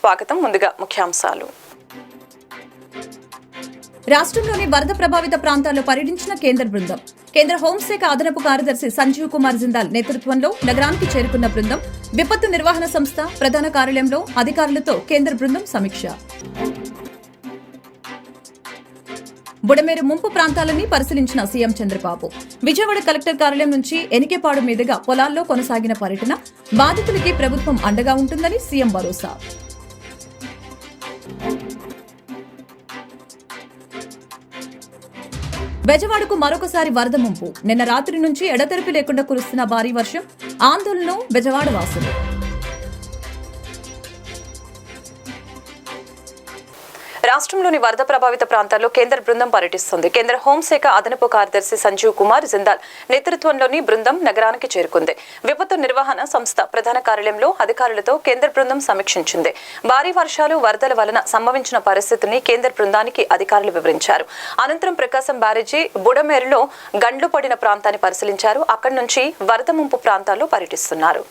స్వాగతం. ముందుగా ముఖ్యాంశాలు. రాష్ట్రంలోని వరద ప్రభావిత ప్రాంతాల్లో పర్యటించిన కేంద్ర బృందం. కేంద్ర హోంశాఖ అదనపు కార్యదర్శి సంజీవ్ కుమార్ జిందాల్ నేతృత్వంలో నగరానికి చేరుకున్న బృందం విపత్తు నిర్వహణ సంస్థ ప్రధాన కార్యాలయంలో అధికారులతో కేంద్ర బృందం సమీక్ష. బుడమేరు ముంపు ప్రాంతాలని పరిశీలించిన సీఎం చంద్రబాబు. విజయవాడ కలెక్టర్ కార్యాలయం నుంచి ఎనికేపాడు మీదుగా పొలాల్లో కొనసాగిన పర్యటన. బాధితులకి ప్రభుత్వం అండగా ఉంటుందని సీఎం భరోసా. బెజవాడకు మరొకసారి వరద ముంపు. నిన్న రాత్రి నుంచి ఎడతెరిపి లేకుండా కురుస్తున్న భారీ వర్షం ఆందోళనలో బెజవాడ వాసులు. రాష్ట్రంలోని వరద ప్రభావిత ప్రాంతాల్లో కేంద్ర బృందం పర్యటిస్తుంది. కేంద్ర హోంశాఖ అదనపు కార్యదర్శి సంజీవ్ కుమార్ జిందాల్ నేతృత్వంలోని బృందం నగరానికి చేరుకుంది. విపత్తు నిర్వహణ సంస్థ ప్రధాన కార్యాలయంలో అధికారులతో కేంద్ర బృందం సమీక్షించింది. భారీ వర్షాలు, వరదల వలన సంభవించిన పరిస్థితిని కేంద్ర బృందానికి అధికారులు వివరించారు. అనంతరం ప్రకాశం బ్యారేజీ బుడమేరులో గండ్లు పడిన ప్రాంతాన్ని పరిశీలించారు. అక్కడి నుంచి వరద ముంపు ప్రాంతాల్లో పర్యటిస్తున్నారు.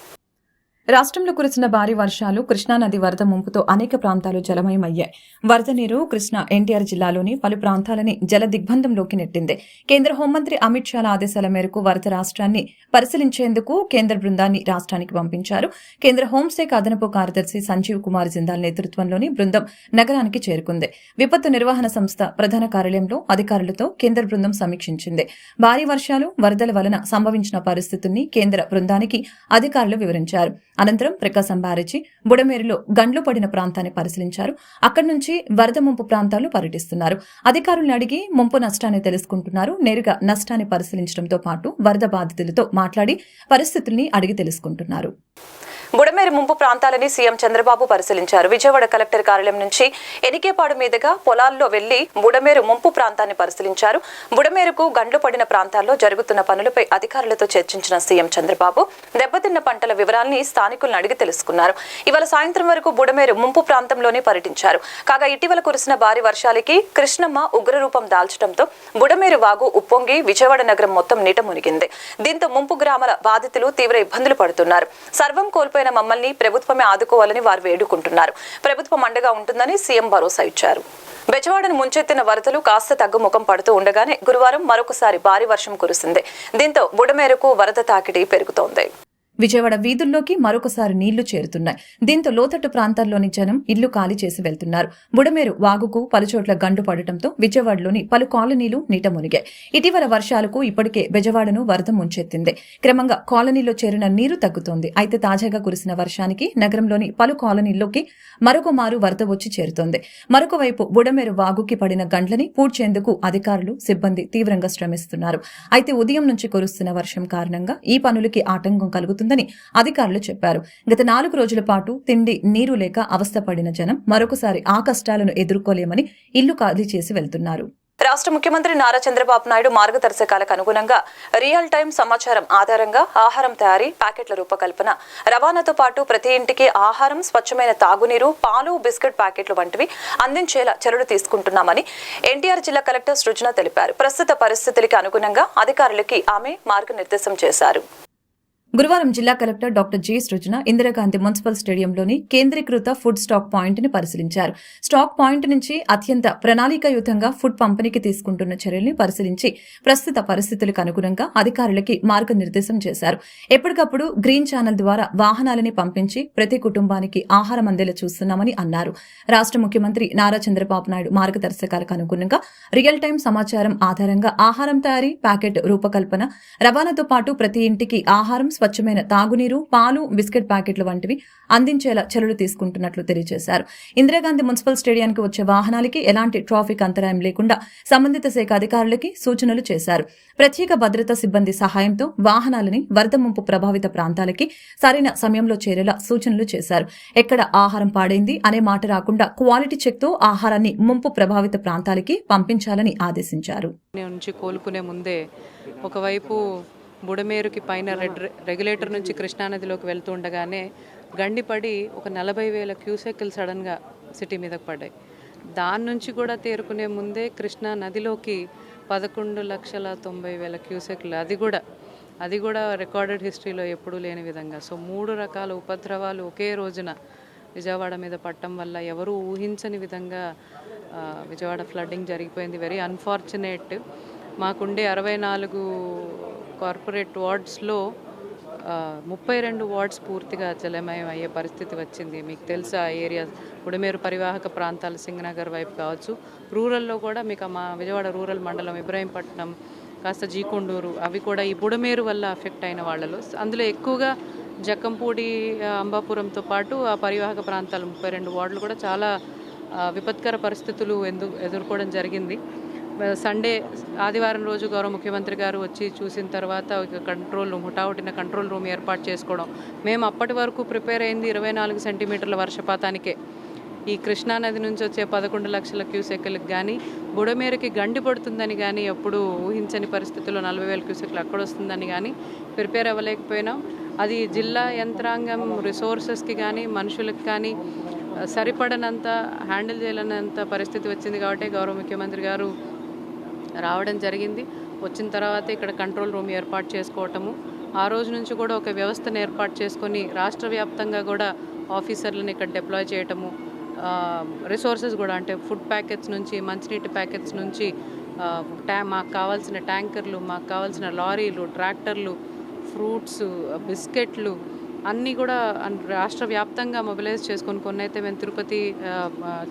రాష్ట్రంలో కురిసిన భారీ వర్షాలు, కృష్ణానది వరద ముంపుతో అనేక ప్రాంతాలు జలమయమయ్యాయి. వరద నీరు కృష్ణా ఎన్టీఆర్ జిల్లాలోని పలు ప్రాంతాలని జల దిగ్బంధంలోకి నెట్టింది. కేంద్ర హోంమంత్రి అమిత్ షా ఆదేశాల మేరకు వరద రాష్ట్రాన్ని పరిశీలించేందుకు కేంద్ర బృందాన్ని రాష్ట్రానికి పంపించారు. కేంద్ర హోంశాఖ అదనపు కార్యదర్శి సంజీవ్ కుమార్ జిందాల్ నేతృత్వంలోని బృందం నగరానికి చేరుకుంది. విపత్తు నిర్వహణ సంస్థ ప్రధాన కార్యాలయంలో అధికారులతో కేంద్ర బృందం సమీక్షించింది. భారీ వర్షాలు, వరదల వలన సంభవించిన పరిస్థితుల్ని కేంద్ర బృందానికి అధికారులు వివరించారు. అనంతరం ప్రకాశం బ్యారేజీ బుడమేరులో గండ్లు పడిన ప్రాంతాన్ని పరిశీలించారు. అక్కడి నుంచి వరద ముంపు ప్రాంతాలు పర్యటిస్తున్నారు. అధికారులను అడిగి ముంపు నష్టాన్ని తెలుసుకుంటున్నారు. నేరుగా నష్టాన్ని పరిశీలించడంతో పాటు వరద బాధితులతో మాట్లాడి పరిస్థితుల్ని అడిగి తెలుసుకుంటున్నారు. బుడమేరు ముంపు ప్రాంతాలని సీఎం చంద్రబాబు పరిశీలించారు. విజయవాడ కలెక్టర్ కార్యాలయం నుంచి ఎనికేపాడు మీదుగా పొలాల్లో వెళ్లి బుడమేరు ముంపు ప్రాంతాన్ని పరిశీలించారు. బుడమేరుకు గండ్లు పడిన ప్రాంతాల్లో జరుగుతున్న పనులపై అధికారులతో చర్చించిన సీఎం చంద్రబాబు దెబ్బతిన్న పంటల వివరాల్ని స్థానికులను అడిగి తెలుసుకున్నారు. ఇవాళ సాయంత్రం వరకు బుడమేరు ముంపు ప్రాంతంలోనే పర్యటించారు. కాగా ఇటీవల కురిసిన భారీ వర్షాలకి కృష్ణమ్మ ఉగ్రరూపం దాల్చడంతో బుడమేరు వాగు ఉప్పొంగి విజయవాడ నగరం మొత్తం నీట మునిగింది. దీంతో ముంపు గ్రామాల బాధితులు తీవ్ర ఇబ్బందులు పడుతున్నారు. సర్వం కోల్పోయిన మమ్మల్ని ప్రభుత్వమే ఆదుకోవాలని వారు వేడుకుంటున్నారు. ప్రభుత్వం అండగా ఉంటుందని సీఎం భరోసా ఇచ్చారు. బెజవాడను ముంచెత్తిన వరదలు కాస్త తగ్గుముఖం పడుతూ ఉండగానే గురువారం మరొకసారి భారీ వర్షం కురిసింది. దీంతో బుడమేరుకు వరద తాకిడి పెరుగుతోంది. విజయవాడ వీధుల్లోకి మరొకసారి నీళ్లు చేరుతున్నాయి. దీంతో లోతట్టు ప్రాంతాల్లోని జనం ఇళ్లు ఖాళీ చేసి వెళ్తున్నారు. బుడమేరు వాగుకు పలుచోట్ల గండు పడటంతో విజయవాడలోని పలు కాలనీలు నీట మునిగాయి. ఇటీవల వర్షాలకు ఇప్పటికే బెజవాడను వరద ముంచెత్తింది. క్రమంగా కాలనీలో చేరిన నీరు తగ్గుతోంది. అయితే తాజాగా కురిసిన వర్షానికి నగరంలోని పలు కాలనీల్లోకి మరొక మారు వరద వచ్చి చేరుతోంది. మరొక వైపు బుడమేరు వాగుకి పడిన గండ్లని పూడ్చేందుకు అధికారులు, సిబ్బంది తీవ్రంగా శ్రమిస్తున్నారు. అయితే ఉదయం నుంచి కురుస్తున్న వర్షం కారణంగా ఈ పనులకి ఆటంకం కలుగుతుంది అధికారులు చెప్పారు. గత 4 రోజుల పాటు తిండి, నీరు లేక అవస్థపడిన జనం మరొకసారి ఆ కష్టాలను ఎదుర్కోలేమని ఇల్లు ఖాళీ చేసి వెళ్తున్నారు. రాష్ట్ర ముఖ్యమంత్రి నారా చంద్రబాబు నాయుడు మార్గదర్శకాలకు అనుగుణంగా రియల్ టైం సమాచారం ఆధారంగా ఆహారం తయారీ, ప్యాకెట్ల రూపకల్పన, రవాణాతో పాటు ప్రతి ఇంటికి ఆహారం, స్వచ్ఛమైన తాగునీరు, పాలు, బిస్కెట్ ప్యాకెట్లు వంటివి అందించేలా చర్యలు తీసుకుంటున్నామని ఎన్టీఆర్ జిల్లా కలెక్టర్ సృజన తెలిపారు. ప్రస్తుత పరిస్థితులకి అనుగుణంగా అధికారులకి ఆమె మార్గనిర్దేశం చేశారు. గురువారం జిల్లా కలెక్టర్ డాక్టర్ జి సృజన ఇందిరాగాంధీ మున్సిపల్ స్టేడియంలోని కేంద్రీకృత ఫుడ్ స్టాక్ పాయింట్ ని పరిశీలించారు. స్టాక్ పాయింట్ నుంచి అత్యంత ప్రణాళికాయుతంగా ఫుడ్ పంపిణీకి తీసుకుంటున్న చర్యల్ని పరిశీలించి ప్రస్తుత పరిస్థితులకు అనుగుణంగా అధికారులకి మార్గనిర్దేశం చేశారు. ఎప్పటికప్పుడు గ్రీన్ ఛానల్ ద్వారా వాహనాలని పంపించి ప్రతి కుటుంబానికి ఆహారం అందేలా చూస్తున్నామని అన్నారు. రాష్ట్ర ముఖ్యమంత్రి నారా చంద్రబాబు నాయుడు మార్గదర్శకాలకు అనుగుణంగా రియల్ టైం సమాచారం ఆధారంగా ఆహారం తయారీ, ప్యాకెట్ రూపకల్పన, రవాణాతో పాటు ప్రతి ఇంటికి ఆహారం, స్వచ్ఛమైన తాగునీరు, పాలు, బిస్కెట్ ప్యాకెట్లు వంటివి అందించేలా చర్యలు తీసుకుంటున్నట్లు తెలియజేశారు. ఇందిరాగాంధీ మున్సిపల్ స్టేడియానికి వచ్చే వాహనాలకి ఎలాంటి ట్రాఫిక్ అంతరాయం లేకుండా సంబంధిత శాఖ అధికారులకి సూచనలు చేశారు. ప్రత్యేక భద్రతా సిబ్బంది సహాయంతో వాహనాలని వరద ముంపు ప్రభావిత ప్రాంతాలకి సరైన సమయంలో చేరేలా సూచనలు చేశారు. ఎక్కడ ఆహారం పాడైంది అనే మాట రాకుండా క్వాలిటీ చెక్తో ఆహారాన్ని ముంపు ప్రభావిత ప్రాంతాలకి పంపించాలని ఆదేశించారు. కోలుకునే ముందే ఒకవైపు బుడమేరుకి పైన రెగ్యులేటర్ నుంచి కృష్ణానదిలోకి వెళ్తూ ఉండగానే గండిపడి ఒక 40,000 క్యూసెక్లు సడన్గా సిటీ మీదకి పడ్డాయి. దాని నుంచి కూడా తేరుకునే ముందే కృష్ణా నదిలోకి 11,90,000 క్యూసెక్లు, అది కూడా రికార్డెడ్ హిస్టరీలో ఎప్పుడూ లేని విధంగా. సో 3 రకాల ఉపద్రవాలు ఒకే రోజున విజయవాడ మీద పట్టడం వల్ల ఎవరు ఊహించని విధంగా విజయవాడ ఫ్లడ్డింగ్ జరిగిపోయింది. Very unfortunate. మాకుండే 64 కార్పొరేట్ వార్డ్స్లో 32 వార్డ్స్ పూర్తిగా జలమయం అయ్యే పరిస్థితి వచ్చింది. మీకు తెలుసా ఆ ఏరియా బుడమేరు పరివాహక ప్రాంతాలు సింగనగర్ వైపు కావచ్చు, రూరల్లో కూడా మీకు మా విజయవాడ రూరల్ మండలం ఇబ్రాహీంపట్నం, కాస్త జీకొండూరు అవి కూడా ఈ బుడమేరు వల్ల అఫెక్ట్ అయిన వాళ్ళలో. అందులో ఎక్కువగా జక్కంపూడి, అంబాపురంతో పాటు ఆ పరివాహక ప్రాంతాలు 32 వార్డులు కూడా చాలా విపత్కర పరిస్థితులు ఎదుర్కోవడం జరిగింది. సండే ఆదివారం రోజు గౌరవ ముఖ్యమంత్రి గారు వచ్చి చూసిన తర్వాత ఒక కంట్రోల్ రూమ్, హుటాహుటిన కంట్రోల్ రూమ్ ఏర్పాటు చేసుకోవడం. మేము అప్పటి వరకు ప్రిపేర్ అయింది 24 సెంటీమీటర్ల వర్షపాతానికే. ఈ కృష్ణానది నుంచి వచ్చే 11 లక్షల క్యూసెక్లకు కానీ, బుడమేరుకి గండి పడుతుందని కానీ, ఎప్పుడు ఊహించని పరిస్థితుల్లో 40,000 క్యూసెక్లు అక్కడ వస్తుందని కానీ ప్రిపేర్ అవ్వలేకపోయినాం. అది జిల్లా యంత్రాంగం రిసోర్సెస్కి కానీ మనుషులకు కానీ సరిపడనంత హ్యాండిల్ చేయలేనంత పరిస్థితి వచ్చింది. కాబట్టి గౌరవ ముఖ్యమంత్రి గారు రావడం జరిగింది. వచ్చిన తర్వాత ఇక్కడ కంట్రోల్ రూమ్ ఏర్పాటు చేసుకోవటము, ఆ రోజు నుంచి కూడా ఒక వ్యవస్థను ఏర్పాటు చేసుకొని రాష్ట్ర వ్యాప్తంగా కూడా ఆఫీసర్లను ఇక్కడ డిప్లాయ్ చేయటము, రిసోర్సెస్ కూడా అంటే ఫుడ్ ప్యాకెట్స్ నుంచి, మంచినీటి ప్యాకెట్స్ నుంచి, మాకు కావాల్సిన ట్యాంకర్లు, మాకు కావాల్సిన లారీలు, ట్రాక్టర్లు, ఫ్రూట్స్, బిస్కెట్లు అన్నీ కూడా రాష్ట్ర వ్యాప్తంగా మొబిలైజ్ చేసుకొని, కొన్ని అయితే మేము తిరుపతి,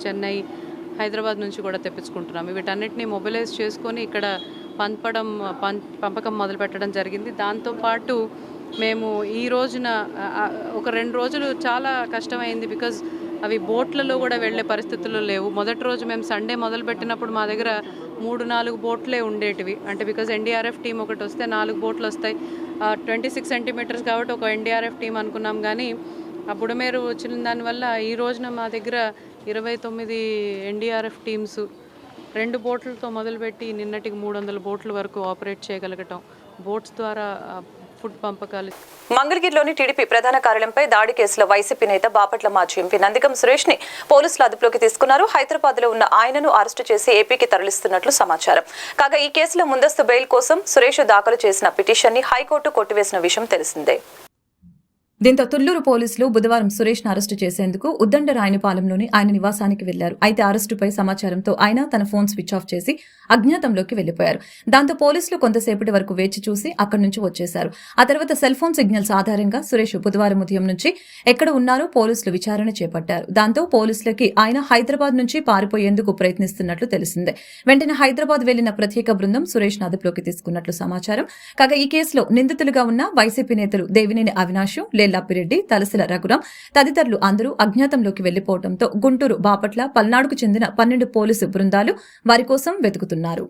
చెన్నై, హైదరాబాద్ నుంచి కూడా తెప్పించుకుంటున్నాము. వీటన్నిటిని మొబిలైజ్ చేసుకొని ఇక్కడ పంపకం మొదలుపెట్టడం జరిగింది. దాంతోపాటు మేము ఈ రోజున ఒక 2 రోజులు చాలా కష్టమైంది. బికాజ్ అవి బోట్లలో కూడా వెళ్ళే పరిస్థితుల్లో లేవు. మొదటి రోజు మేము సండే మొదలుపెట్టినప్పుడు మా దగ్గర 3-4 బోట్లే ఉండేటివి. అంటే బికాజ్ ఎన్డీఆర్ఎఫ్ టీం ఒకటి వస్తే 4 బోట్లు వస్తాయి. 26 సెంటీమీటర్స్ కాబట్టి ఒక ఎన్డీఆర్ఎఫ్ టీం అనుకున్నాం. కానీ ఆ బుడమేరు వచ్చిన దానివల్ల ఈ రోజున మా దగ్గర 29 ఎన్డీఆర్ఎఫ్ టీమ్స్ 2 బోట్లతో మొదలుపెట్టి నిన్నటికి 300 బోట్ల వరకు ఆపరేట్ చేయగలగటం, బోట్స్ ద్వారా ఫుడ్ పంపకాలు. మంగళగిరిలోని టీడీపీ ప్రధాన కార్యాలయంపై దాడి కేసులో వైసీపీ నేత బాపట్ల మాజీ ఎంపీ నందిగం సురేష్ ని పోలీసులు అదుపులోకి తీసుకున్నారు. హైదరాబాద్ లో ఉన్న ఆయనను అరెస్టు చేసి ఏపీకి తరలిస్తున్నట్లు సమాచారం. కాగా ఈ కేసులో ముందస్తు బెయిల్ కోసం సురేష్ దాఖలు చేసిన పిటిషన్ ని హైకోర్టు కొట్టివేసిన విషయం తెలిసిందే. దీంతో తుళ్లూరు పోలీసులు బుధవారం సురేష్ ను అరెస్టు చేసేందుకు ఉద్దండరాయనిపాలెంలోని ఆయన నివాసానికి వెళ్లారు. అయితే అరెస్టుపై సమాచారంతో ఆయన తన ఫోన్ స్విచ్ ఆఫ్ చేసి అజ్ఞాతంలోకి వెళ్లిపోయారు. దాంతో పోలీసులు కొంతసేపటి వరకు వేచి చూసి అక్కడి నుంచి వచ్చేశారు. ఆ తర్వాత సెల్ ఫోన్ సిగ్నల్స్ ఆధారంగా సురేష్ బుధవారం ఉదయం నుంచి ఎక్కడ ఉన్నారో పోలీసులు విచారణ చేపట్టారు. దాంతో పోలీసులకి ఆయన హైదరాబాద్ నుంచి పారిపోయేందుకు ప్రయత్నిస్తున్నట్లు తెలిసిందే. వెంటనే హైదరాబాద్ వెళ్లిన ప్రత్యేక బృందం సురేష్ ను అదుపులోకి తీసుకున్నట్లు సమాచారం. కాగా ఈ కేసులో నిందితులుగా ఉన్న వైసీపీ నేతలు దేవినేని అవినాష్, లప్పిరెడ్డి, తలసిల రఘురాం తదితరులు అందరూ అజ్ఞాతంలోకి వెళ్లిపోవడంతో గుంటూరు, బాపట్ల, పల్నాడుకు చెందిన 12 పోలీసు బృందాలు వారి కోసం వెతుకుతున్నారు.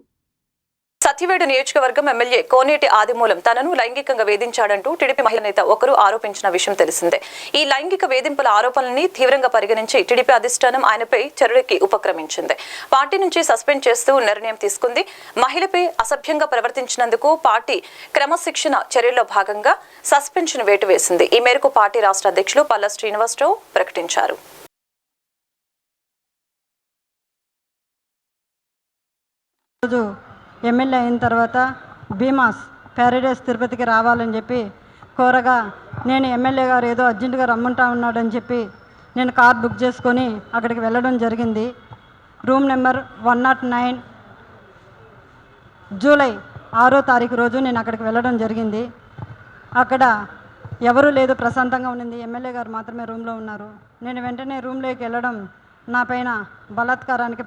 సత్యవేడు నియోజకవర్గం ఎమ్మెల్యే కోనేటి ఆదిమూలం తనను లైంగికంగా వేధించాడంటూ టీడీపీ మహిళా నేత ఒకరు ఆరోపించిన విషయం తెలిసిందే. ఈ లైంగిక వేధింపుల ఆరోపణల్ని తీవ్రంగా పరిగణించి టీడీపీ అధిష్టానం ఆయనపై చర్యకి ఉపక్రమించింది. పార్టీ నుంచి సస్పెండ్ చేస్తూ నిర్ణయం తీసుకుంది. మహిళపై అసభ్యంగా ప్రవర్తించినందుకు పార్టీ క్రమశిక్షణ చర్యల్లో భాగంగా సస్పెన్షన్ వేటు వేసింది. ఈ మేరకు పార్టీ రాష్ట్ర అధ్యక్షులు పల్లా శ్రీనివాసరావు ప్రకటించారు. ఎమ్మెల్యే అయిన తర్వాత భీమాస్ ప్యారడైస్ తిరుపతికి రావాలని చెప్పి కోరగా, నేను ఎమ్మెల్యే గారు ఏదో అర్జెంటుగా రమ్మంటా ఉన్నాడని చెప్పి నేను కార్ బుక్ చేసుకొని అక్కడికి వెళ్ళడం జరిగింది. రూమ్ నెంబర్ 109 జూలై 6వ తారీఖు రోజు నేను అక్కడికి వెళ్ళడం జరిగింది. అక్కడ ఎవరూ లేదు, ప్రశాంతంగా ఉండింది. ఎమ్మెల్యే గారు మాత్రమే రూమ్లో ఉన్నారు. నేను వెంటనే రూమ్లోకి వెళ్ళడం నా పైన బలాత్కారానికి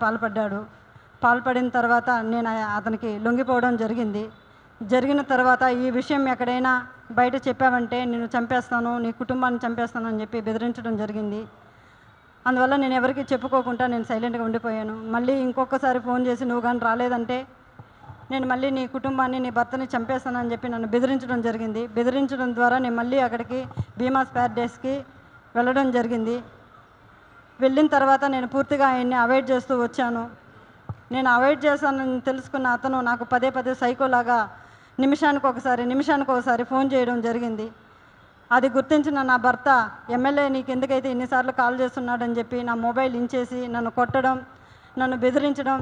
పాల్పడిన తర్వాత నేను అతనికి లొంగిపోవడం జరిగింది. జరిగిన తర్వాత ఈ విషయం ఎక్కడైనా బయట చెప్పావంటే నేను చంపేస్తాను, నీ కుటుంబాన్ని చంపేస్తాను అని చెప్పి బెదిరించడం జరిగింది. అందువల్ల నేను ఎవరికి చెప్పుకోకుండా నేను సైలెంట్గా ఉండిపోయాను. మళ్ళీ ఇంకొకసారి ఫోన్ చేసి నువ్వు కానీ రాలేదంటే నేను మళ్ళీ నీ కుటుంబాన్ని, నీ భర్తని చంపేస్తానని చెప్పి నన్ను బెదిరించడం జరిగింది. బెదిరించడం ద్వారా నేను మళ్ళీ అక్కడికి భీమాస్ ప్యారడైస్కి వెళ్ళడం జరిగింది. వెళ్ళిన తర్వాత నేను పూర్తిగా ఆయన్ని అవాయిడ్ చేస్తూ వచ్చాను. నేను అవాయిడ్ చేశానని తెలుసుకున్న అతను నాకు పదే సైకోలాగా నిమిషానికి ఒకసారి ఫోన్ చేయడం జరిగింది. అది గుర్తించిన నా భర్త, ఎమ్మెల్యే నీకు ఎందుకైతే ఇన్నిసార్లు కాల్ చేస్తున్నాడని చెప్పి నా మొబైల్ ఇంచేసి నన్ను కొట్టడం, నన్ను బెదిరించడం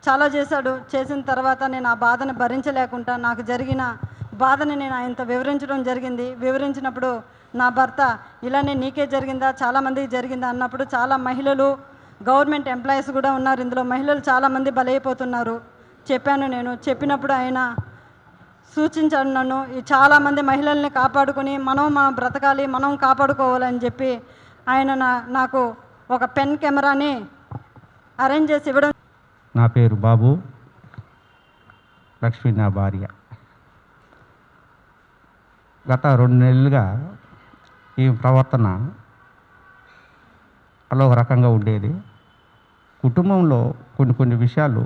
చాలా చేశాడు. చేసిన తర్వాత నేను ఆ బాధను భరించలేకుండా నాకు జరిగిన బాధని నేను ఆయనతో వివరించడం జరిగింది. వివరించినప్పుడు నా భర్త ఇలానే నీకే జరిగిందా, చాలామందికి జరిగిందా అన్నప్పుడు చాలా మహిళలు, గవర్నమెంట్ ఎంప్లాయీస్ కూడా ఉన్నారు ఇందులో, మహిళలు చాలామంది బలైపోతున్నారు చెప్పాను. నేను చెప్పినప్పుడు ఆయన సూచించాడు నన్ను, ఈ చాలామంది మహిళల్ని కాపాడుకొని మనం బ్రతకాలి, మనం కాపాడుకోవాలని చెప్పి ఆయన నాకు ఒక పెన్ కెమెరాని అరేంజ్ చేసి ఇవ్వడం. నా పేరు బాబు, లక్ష్మి నా భార్య. గత 2 నెలలుగా ఈ ప్రవర్తన అలా ఒక రకంగా ఉండేది. కుటుంబంలో కొన్ని విషయాలు,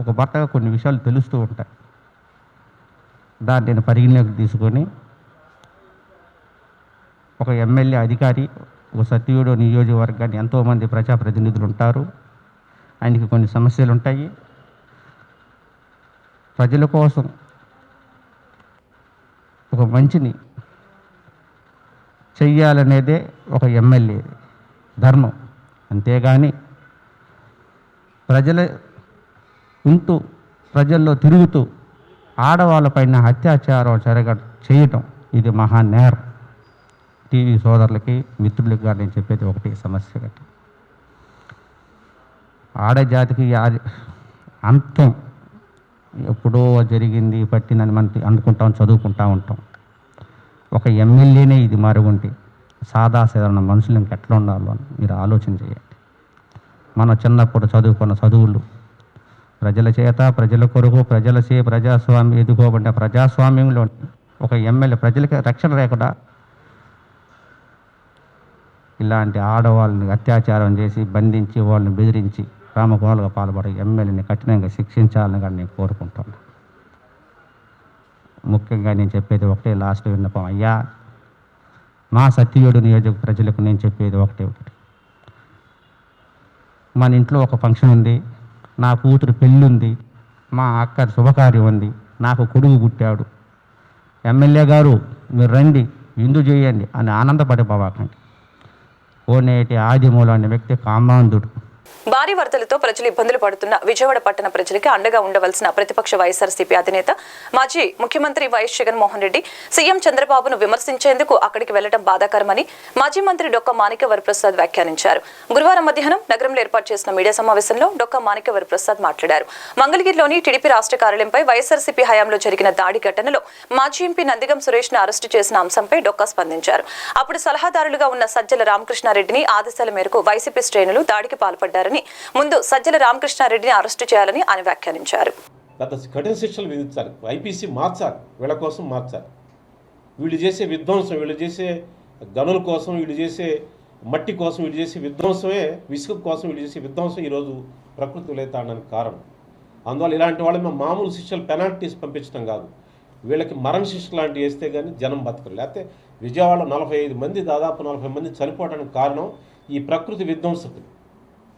ఒక భర్తగా కొన్ని విషయాలు తెలుస్తూ ఉంటాయి. దాన్ని నేను పరిగణలోకి తీసుకొని ఒక ఎమ్మెల్యే అధికారి, ఒక సత్యుడు నియోజకవర్గాన్ని ఎంతోమంది ప్రజాప్రతినిధులు ఉంటారు, ఆయనకి కొన్ని సమస్యలు ఉంటాయి. ప్రజల కోసం ఒక మంచిని చెయ్యాలనేదే ఒక ఎమ్మెల్యే ధర్మం. అంతేగాని ప్రజల ఉంటూ ప్రజల్లో తిరుగుతూ ఆడవాళ్ళపైన అత్యాచారం చేయటం ఇది మహానేరం. టీవీ సోదరులకి, మిత్రులకి కానీ నేను చెప్పేది ఒకటి సమస్య. ఆడజాతికి అంతం ఎప్పుడో జరిగింది, పట్టిందని మనం అనుకుంటాం, చదువుకుంటూ ఉంటాం. ఒక ఎమ్మెల్యేనే ఇది మరుగుంటే సాధారణ మనుషులు ఇంకెట్లా ఉండాలో అని మీరు ఆలోచన చేయండి. మనం చిన్నప్పుడు చదువుకున్న చదువులు ప్రజల చేత, ప్రజల కొరకు, ప్రజాస్వామ్యం ఎదుకోబడిన ప్రజాస్వామ్యంలో ఒక ఎమ్మెల్యే ప్రజలకి రక్షణ లేకుండా ఇలాంటి ఆడవాళ్ళని అత్యాచారం చేసి బంధించి వాళ్ళని బెదిరించి రామకోలుగా పాల్పడే ఎమ్మెల్యేని కఠినంగా శిక్షించాలని కానీ నేను కోరుకుంటున్నాను. ముఖ్యంగా నేను చెప్పేది ఒకటే లాస్ట్ విన్నపం. అయ్యా, మా సత్యవేడు నియోజక ప్రజలకు నేను చెప్పేది ఒకటి. మన ఇంట్లో ఒక ఫంక్షన్ ఉంది, నా కూతురు పెళ్ళి ఉంది, మా అక్క శుభకార్యం ఉంది, నాకు కొడుకు పుట్టాడు, ఎమ్మెల్యే గారు మీరు రండి, విందు చేయండి అని ఆనందపడిపోవాకండి. కోనేటి ఆదిమూలం అనే వ్యక్తి కామాంధుడు. భారీ వరదలతో ప్రజలు ఇబ్బందులు పడుతున్న విజయవాడ పట్టణ ప్రజలకి అండగా ఉండవలసిన ప్రతిపక్ష వైఎస్ఆర్సీపీ అధినేత మాజీ ముఖ్యమంత్రి వైఎస్ జగన్మోహన్ రెడ్డి సీఎం చంద్రబాబును విమర్శించేందుకు అక్కడికి వెళ్లడం బాధాకరమని మాజీ మంత్రి డొక్క మాణిక్య వరప్రసాద్ వ్యాఖ్యానించారు. గురువారం మధ్యాహ్నం నగరంలో ఏర్పాటు చేసిన మీడియా సమావేశంలో డొక్క మాణిక్య వరప్రసాద్ మాట్లాడారు. మంగళగిరిలోని టీడీపీ రాష్ట్ర కార్యాలయంపై వైఎస్ఆర్సీపీ హయాంలో జరిగిన దాడి ఘటనలో మాజీ ఎంపీ నందిగం సురేష్ ను అరెస్టు చేసిన అంశంపై డొక్క స్పందించారు. అప్పుడు సలహాదారులుగా ఉన్న సజ్జల రామకృష్ణారెడ్డిని ఆదేశాల మేరకు వైసీపీ శ్రేణులు దాడికి పాల్పడ్డారని, ముందు సజ్జల రామకృష్ణారెడ్డిని అరెస్టు చేయాలని ఆయన వ్యాఖ్యానించారు. గత కఠిన శిక్షలు విధించాలి, ఐపీసీ మార్చాలి, వీళ్ళ కోసం మార్చాలి. వీళ్ళు చేసే విధ్వంసం, వీళ్ళు చేసే గనుల కోసం, వీళ్ళు చేసే మట్టి కోసం, వీళ్ళు చేసే విధ్వంసమే, విసుగు కోసం వీళ్ళు చేసే విధ్వంసం ఈరోజు ప్రకృతి విలేతాడడానికి కారణం. అందువల్ల ఇలాంటి వాళ్ళు మేము మామూలు శిక్షలు పెనాల్టీస్ పంపించడం కాదు, వీళ్ళకి మరణ శిక్ష లాంటివి వేస్తే కానీ జనం బతకరు. లేకపోతే విజయవాడలో 45 మంది, దాదాపు 40 మంది చనిపోవడానికి కారణం ఈ ప్రకృతి విధ్వంసకులు.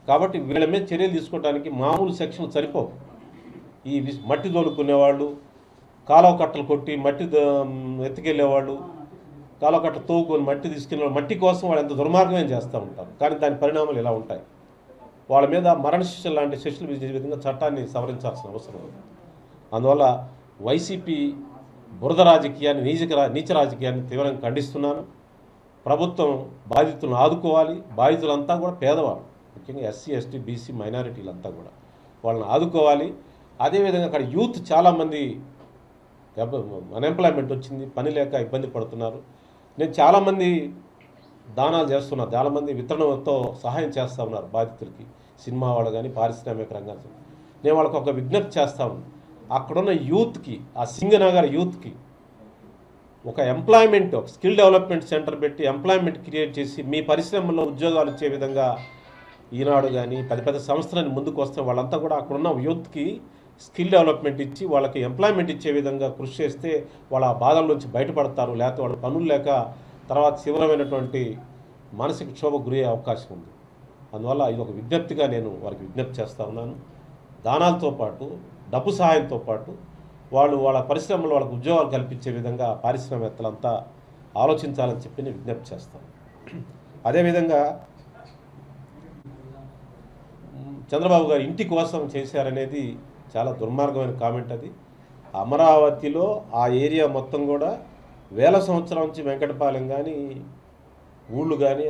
కాబట్టి వీళ్ళ మీద చర్యలు తీసుకోవడానికి మామూలు సెక్షన్లు సరిపోవు. ఈ మట్టి దోలుకునేవాళ్ళు, కాలువ కట్టలు కొట్టి మట్టి ఎత్తుకెళ్ళేవాళ్ళు, కాలువ కట్ట తోవుకొని మట్టి తీసుకెళ్ళే మట్టి కోసం వాళ్ళు ఎంత దుర్మార్గమే చేస్తూ ఉంటారు. కానీ దాని పరిణామాలు ఇలా ఉంటాయి. వాళ్ళ మీద మరణ శిక్షలు లాంటి శిక్షలు విధించే విధంగా చట్టాన్ని సవరించాల్సిన అవసరం ఉంది. అందువల్ల వైసీపీ బురద రాజకీయాన్ని, నీచ రాజకీయాన్ని తీవ్రంగా ఖండిస్తున్నాను. ప్రభుత్వం బాధితులను ఆదుకోవాలి. బాధితులంతా కూడా పేదవాళ్ళు, ముఖ్యంగా ఎస్సీ, ఎస్టీ, బీసీ, మైనారిటీలంతా కూడా వాళ్ళని ఆదుకోవాలి. అదేవిధంగా అక్కడ యూత్ చాలామంది అన్ఎంప్లాయ్మెంట్ వచ్చింది, పని లేక ఇబ్బంది పడుతున్నారు. నేను చాలామంది దానాలు చేస్తున్నారు, చాలామంది వితరణతో సహాయం చేస్తూ ఉన్నారు బాధితులకి, సినిమా వాళ్ళు కానీ పారిశ్రామిక రంగాలు. నేను వాళ్ళకి ఒక విజ్ఞప్తి చేస్తా ఉన్నాను, అక్కడున్న యూత్కి, ఆ సింగనగర్ యూత్కి ఒక ఎంప్లాయ్మెంట్, ఒక స్కిల్ డెవలప్మెంట్ సెంటర్ పెట్టి ఎంప్లాయ్మెంట్ క్రియేట్ చేసి మీ పరిశ్రమల్లో ఉద్యోగాలు ఇచ్చే విధంగా ఈనాడు కానీ పెద్ద సంస్థలని ముందుకు వస్తే వాళ్ళంతా కూడా అక్కడున్న యూత్కి స్కిల్ డెవలప్మెంట్ ఇచ్చి వాళ్ళకి ఎంప్లాయ్మెంట్ ఇచ్చే విధంగా కృషి చేస్తే వాళ్ళ బాధల నుంచి బయటపడతారు. లేకపోతే వాళ్ళు పనులు లేక తర్వాత తీవ్రమైనటువంటి మానసిక క్షోభకు గురయ్యే అవకాశం ఉంది. అందువల్ల ఇది ఒక విజ్ఞప్తిగా నేను వారికి విజ్ఞప్తి చేస్తూ ఉన్నాను. దానాలతో పాటు, డబ్బు సహాయంతో పాటు వాళ్ళ పరిశ్రమలో వాళ్ళకు ఉద్యోగాలు కల్పించే విధంగా పారిశ్రామికవేత్తలంతా ఆలోచించాలని చెప్పి నేను విజ్ఞప్తి చేస్తాను. అదేవిధంగా చంద్రబాబు గారు ఇంటి కోసం చేశారనేది చాలా దుర్మార్గమైన కామెంట్. అది అమరావతిలో ఆ ఏరియా మొత్తం కూడా వేల సంవత్సరాల నుంచి వెంకటపాలెం కానీ ఊళ్ళు కానీ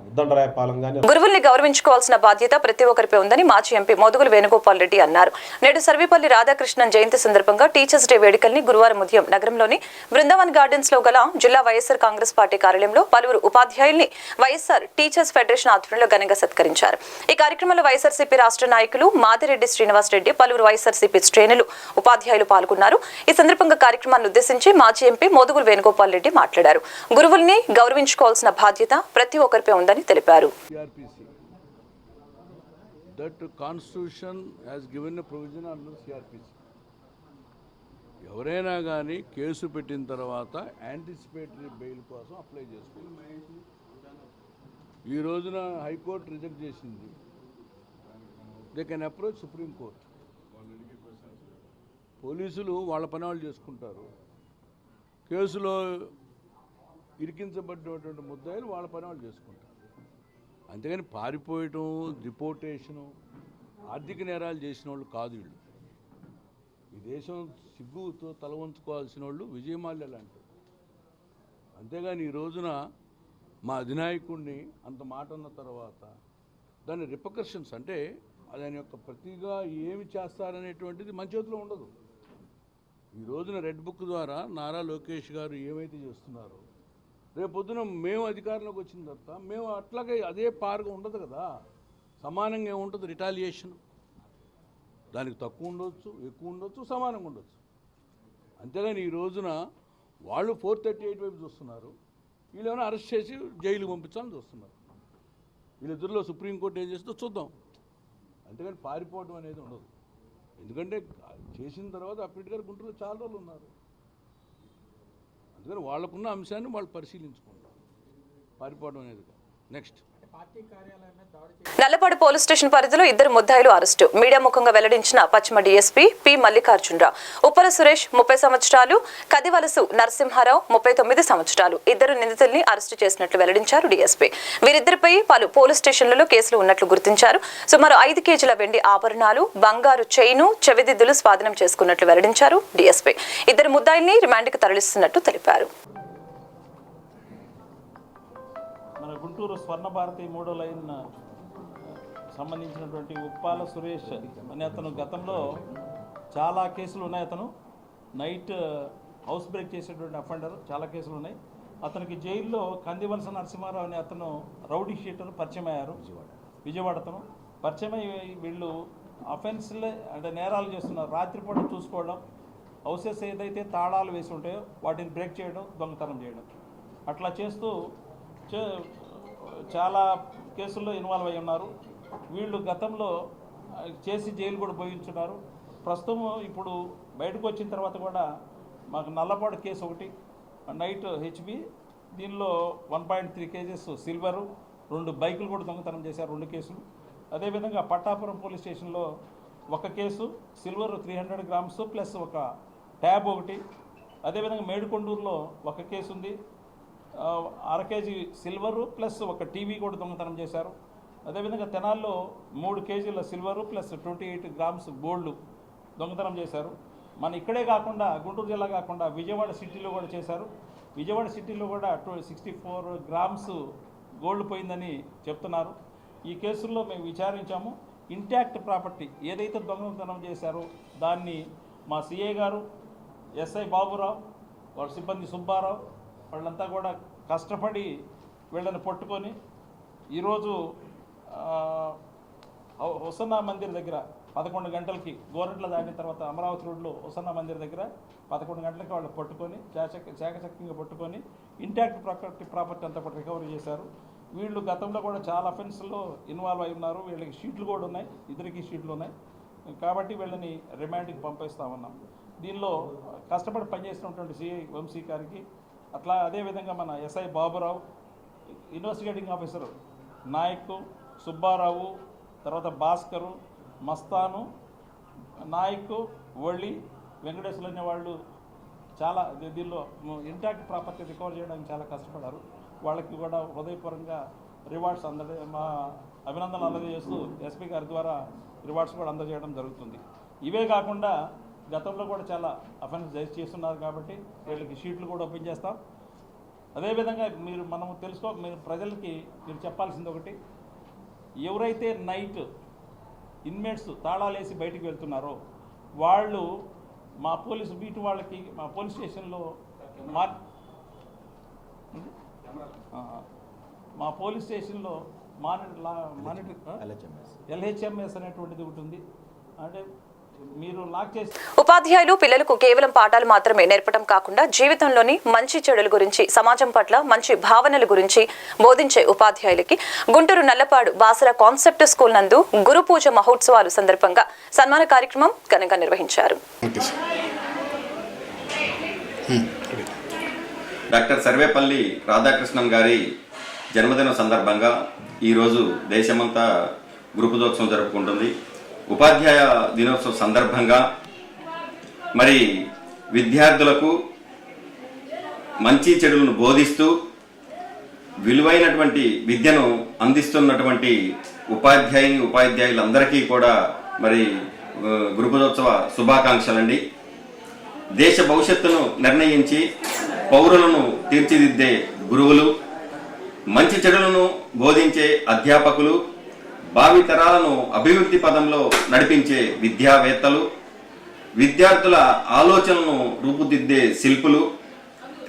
ఉద్దండరాయపాలెం కానీ గురువుల్ని గౌరవించుకోవాల్సిన బాధ్యత ప్రతి ఒక్కరిపై ఉందని మాజీ ఎంపీ మోదుగుల వేణుగోపాల్ రెడ్డి అన్నారు. నేడు సర్వేపల్లి రాధాకృష్ణన్ జయంతి సందర్భంగా టీచర్స్ డే వేడుకల్ని గురువారం ఉదయం నగరంలోని బృందావన్ గార్డెన్స్ లో గల జిల్లా వైఎస్ఆర్ కాంగ్రెస్ పార్టీ కార్యాలయంలో పలువురు ఉపాధ్యాయుల్ని వైఎస్ఆర్ టీచర్స్ ఫెడరేషన్ ఆధ్వర్యంలో ఘనంగా సత్కరించారు. ఈ కార్యక్రమంలో వైఎస్ఆర్సీపీ రాష్ట్ర నాయకులు మాదిరెడ్డి శ్రీనివాస్ రెడ్డి, పలువురు వైఎస్ఆర్సీపీ శ్రేణులు, ఉపాధ్యాయులు పాల్గొన్నారు. ఈ సందర్భంగా కార్యక్రమాన్ని ఉద్దేశించి మాజీ ఎంపీ మోదుగుల వేణుగోపాల్ రెడ్డి మాట్లాడారు. గురువుల్ని గౌరవించుకోవాల్సిన బాధ్యత ప్రతి ఒక్కరిపై ఉందని తెలిపారు. That constitution has given a provision under CRPC. ఎవరైనా కానీ కేసు పెట్టిన తర్వాత యాంటిసిపేటరీ బెయిల్ కోసం అప్లై చేసుకోవచ్చు. ఈ రోజున హైకోర్టు రిజెక్ట్ చేసింది. They can approach supreme court. పోలీసులు వాళ్ళ పని వాళ్ళు చేసుకుంటారు. కేసులో ఇరికించబడినటువంటి ముద్దాయిలు వాళ్ళ పని వాళ్ళు చేసుకుంటారు. అంతేగాని పారిపోయటం, డిపోర్టేషను, ఆర్థిక నేరాలు చేసిన వాళ్ళు కాదు వీళ్ళు. ఈ దేశం సిగ్గుతో తల వంచుకోవాల్సిన వాళ్ళు విజయమాల్య లాంటి. అంతేగాని ఈ రోజున మా అధినాయకుడిని అంత మాట అన్న తర్వాత దాని రిపకర్షన్స్ అంటే దాని యొక్క ప్రతిగా ఏమి చేస్తారనేటువంటిది మన చేతిలో ఉండదు. ఈ రోజున రెడ్ బుక్ ద్వారా నారా లోకేష్ గారు ఏమైతే చేస్తున్నారో, రేపు పొద్దున మేము అధికారంలోకి వచ్చిన తర్వాత మేము అట్లాగే అదే పారుగా ఉండదు కదా. సమానంగా ఏముంటుంది రిటాలియేషన్. దానికి తక్కువ ఉండొచ్చు, ఎక్కువ ఉండొచ్చు, సమానంగా ఉండొచ్చు. అంతేగాని ఈ రోజున వాళ్ళు 438 వైపు చూస్తున్నారు, వీళ్ళేమైనా అరెస్ట్ చేసి జైలుకి పంపించాలని చూస్తున్నారు. వీళ్ళిద్దరిలో సుప్రీంకోర్టు ఏం చేస్తుందో చూద్దాం. అంతేగాని పారిపోవడం అనేది ఉండదు. ఎందుకంటే చేసిన తర్వాత అప్పటి గారు గుంటూరులో చాలా రోజులు ఉన్నారు. అందుకని వాళ్ళకున్న అంశాన్ని వాళ్ళు పరిశీలించుకుంటారు. పారిపోవడం అనేది. నెక్స్ట్, నల్లపాడు పోలీస్ స్టేషన్ పరిధిలో ఇద్దరు ముద్దాయిలు అరెస్టు. మీడియా ముఖంగా వెల్లడించిన పశ్చిమ డీఎస్పీ పి మల్లికార్జునరావు, ఉప్పల సురేష్ 30 సంవత్సరాలు, కదివలసు నరసింహారావు 39 సంవత్సరాలు ఇద్దరు నిందితుల్ని అరెస్టు చేసినట్లు వెల్లడించారు డీఎస్పీ. వీరిద్దరిపై పలు పోలీస్ స్టేషన్లలో కేసులు ఉన్నట్లు గుర్తించారు. సుమారు 5 కేజీల వెండి ఆభరణాలు, బంగారు చైను, చెవిదిద్దులు స్వాధీనం చేసుకున్నట్లు వెల్లడించారు డీఎస్పీ. ఇద్దరు ముద్దాయిల్ని రిమాండ్కి తరలిస్తున్నట్టు తెలిపారు. గుంటూరు స్వర్ణ భారతి 3వ లైన్ సంబంధించినటువంటి ఉప్పాల సురేష్ అనే అతను గతంలో చాలా కేసులు ఉన్నాయి. అతను నైట్ హౌస్ బ్రేక్ చేసేటువంటి అఫెండర్, చాలా కేసులు ఉన్నాయి. అతనికి జైల్లో కందివలస నరసింహారావు అనే అతను రౌడీ షీటర్ పరిచయం అయ్యారు. విజయవాడ అతను పరిచయం అయ్యి వీళ్ళు అఫెన్స్లే అంటే నేరాలు చేస్తున్నారు. రాత్రిపూట చూసుకోవడం, హౌసెస్ ఏదైతే తాళాలు వేసి ఉంటాయో వాటిని బ్రేక్ చేయడం, దొంగతనం చేయడం, అట్లా చేస్తూ చాలా కేసుల్లో ఇన్వాల్వ్ అయి ఉన్నారు. వీళ్ళు గతంలో చేసి జైలు కూడా పోయించున్నారు. ప్రస్తుతం ఇప్పుడు బయటకు వచ్చిన తర్వాత కూడా మాకు నల్లపాడు కేసు ఒకటి, నైట్ హెచ్బి, దీనిలో 1.3 కేజెస్ సిల్వరు, 2 బైకులు కూడా దొంగతనం చేశారు, 2 కేసులు. అదేవిధంగా పట్టాపురం పోలీస్ స్టేషన్లో 1 case, silver 300 grams plus 1 tab ఒకటి. అదేవిధంగా మేడుకొండూరులో 1 కేసు ఉంది, 1/2 కేజీ సిల్వరు ప్లస్ 1 టీవీ కూడా దొంగతనం చేశారు. అదేవిధంగా తెనాల్లో 3 కేజీల సిల్వరు ప్లస్ 28 గ్రామ్స్ గోల్డ్ దొంగతనం చేశారు. మన ఇక్కడే కాకుండా గుంటూరు జిల్లా కాకుండా విజయవాడ సిటీలో కూడా చేశారు. విజయవాడ సిటీలో కూడా 64 గ్రామ్స్ గోల్డ్ పోయిందని చెప్తున్నారు. ఈ కేసుల్లో మేము విచారించాము. ఇంటాక్ట్ ప్రాపర్టీ ఏదైతే దొంగతనం చేశారో దాన్ని మా సిఐ గారు, ఎస్ఐ బాబురావు, వాళ్ళ సిబ్బంది సుబ్బారావు వాళ్ళంతా కూడా కష్టపడి వీళ్ళని పట్టుకొని ఈరోజు హుసన్నా మందిర్ దగ్గర 11 గంటలకి, గోరంట్ల దాటిన తర్వాత అమరావతి రోడ్లో హుసన్నా మందిర్ దగ్గర 11 గంటలకి వాళ్ళు పట్టుకొని చాకచక్యంగా పట్టుకొని ఇంటాక్ట్ ప్రాపర్టీ అంతా కూడా రికవరీ చేశారు. వీళ్ళు గతంలో కూడా చాలా అఫెన్స్లో ఇన్వాల్వ్ అయి ఉన్నారు. వీళ్ళకి షీట్లు కూడా ఉన్నాయి, ఇద్దరికి షీట్లు ఉన్నాయి. కాబట్టి వీళ్ళని రిమాండ్కి పంపిస్తామన్నాం. దీనిలో కష్టపడి పనిచేసినటువంటి సిఐ వంశీ గారికి, అట్లా అదేవిధంగా మన SI Baburao, investigating officer Nayak, Subbarao, తర్వాత భాస్కరు, మస్తాను, నాయక్, వళ్ళి, వెంకటేశ్వరు అనే వాళ్ళు చాలా దీనిలో ఇంటాక్ట్ ప్రాపర్టీ రికవర్ చేయడానికి చాలా కష్టపడ్డారు. వాళ్ళకి కూడా హృదయపూర్వకంగా రివార్డ్స్ మా అభినందనలు అందజేస్తూ ఎస్పీ గారి ద్వారా రివార్డ్స్ కూడా అందజేయడం జరుగుతుంది. ఇవే కాకుండా గతంలో కూడా చాలా అఫెన్స్ చేస్తున్నారు కాబట్టి వీళ్ళకి షీట్లు కూడా ఓపెన్ చేస్తాం. అదేవిధంగా మీరు ప్రజలకి మీరు చెప్పాల్సింది ఒకటి, ఎవరైతే నైట్ ఇన్మేట్స్ తాళాలేసి బయటికి వెళ్తున్నారో వాళ్ళు మా పోలీసు బీటు వాళ్ళకి మా పోలీస్ స్టేషన్లో LHMS అనేటువంటిది ఒకటి ఉంది. అంటే మీరు లాక్ చేసి ఉపాధ్యాయులు పిల్లలకు కేవలం పాఠాలు మాత్రమే నేర్పడం కాకుండా జీవితంలోని మంచి చెడుల గురించి, సమాజం పట్ల మంచి భావనల గురించి బోధించే ఉపాధ్యాయులకి గుంటూరు నల్లపాడు బాసర కాన్సెప్ట్ స్కూల్ నందు గురు పూజ మహోత్సవాలు సందర్భంగా సన్మాన కార్యక్రమం ఘనంగా నిర్వహించారు. డాక్టర్ సర్వేపల్లి రాధాకృష్ణన్ గారి జన్మదిన సందర్భంగా ఈరోజు దేశమంతా గురు పూజోత్సవం జరుపుకుంటుంది. ఉపాధ్యాయ దినోత్సవం సందర్భంగా మరి విద్యార్థులకు మంచి చెడులను బోధిస్తూ విలువైనటువంటి విద్యను అందిస్తున్నటువంటి ఉపాధ్యాయులందరికీ కూడా మరి గురు పూజోత్సవ శుభాకాంక్షలండి. దేశ భవిష్యత్తును నిర్ణయించి పౌరులను తీర్చిదిద్దే గురువులు, మంచి చెడులను బోధించే అధ్యాపకులు, భావితరాలను అభివృద్ధి పదంలో నడిపించే విద్యావేత్తలు, విద్యార్థుల ఆలోచనలను రూపుదిద్దే శిల్పులు,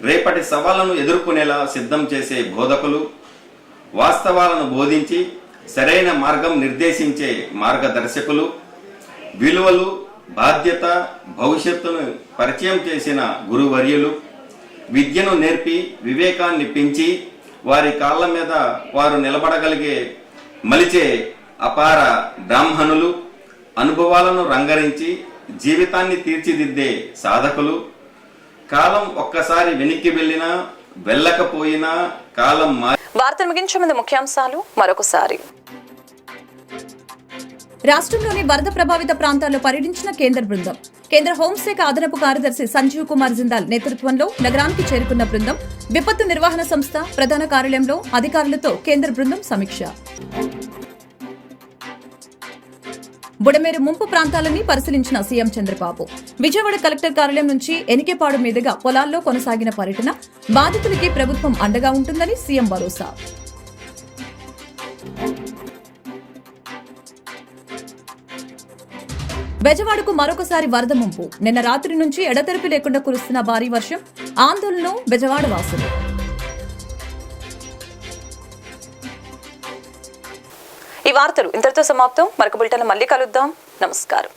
రేపటి సవాళ్లను ఎదుర్కొనేలా సిద్ధం చేసే బోధకులు, వాస్తవాలను బోధించి సరైన మార్గం నిర్దేశించే మార్గదర్శకులు, విలువలు, బాధ్యత, భవిష్యత్తును పరిచయం చేసిన గురువర్యులు, విద్యను నేర్పి వివేకాన్ని పెంచి వారి కాళ్ళ మీద వారు నిలబడగలిగే మలిచే అపార బ్రాహ్మణులు, అనుభవాలను రంగరించి జీవితాన్ని తీర్చిదిద్దే సాధకులు, కాలం ఒక్కసారి వెనక్కి వెళ్ళినా వెళ్ళకపోయినా కాలం వార్తలు ముగించే ముందు ముఖ్యాంశాలు మరొకసారి. రాష్ట్రంలోని వరద ప్రభావిత ప్రాంతాల్లో పర్యటించిన కేంద్ర బృందం. కేంద్ర హోంశాఖ అదనపు కార్యదర్శి సంజీవ్ కుమార్ జిందాల్ నేతృత్వంలో నగరానికి చేరుకున్న బృందం విపత్తు నిర్వహణ సంస్థ ప్రధాన కార్యాలయంలో అధికారులతో కేంద్ర బృందం సమీక్ష. బుడమేరు ముంపు ప్రాంతాలని పరిశీలించిన సీఎం చంద్రబాబు. విజయవాడ కలెక్టర్ కార్యాలయం నుంచి ఎనికేపాడు మీదుగా పొలాల్లో కొనసాగిన పర్యటన. బాధితులకి ప్రభుత్వం అండగా ఉంటుందని సీఎం భరోసా. బెజవాడకు మరొకసారి వరద ముంపు. నిన్న రాత్రి నుంచి ఎడతెరిపి లేకుండా కురుస్తున్న భారీ వర్షం. ఆందోళనలో బెజవాడ వాసులు. ఈ వార్తలు ఇంతటితో సమాప్తం. మరొక బులెటిన్ మళ్ళీ కలుద్దాం. నమస్కారం.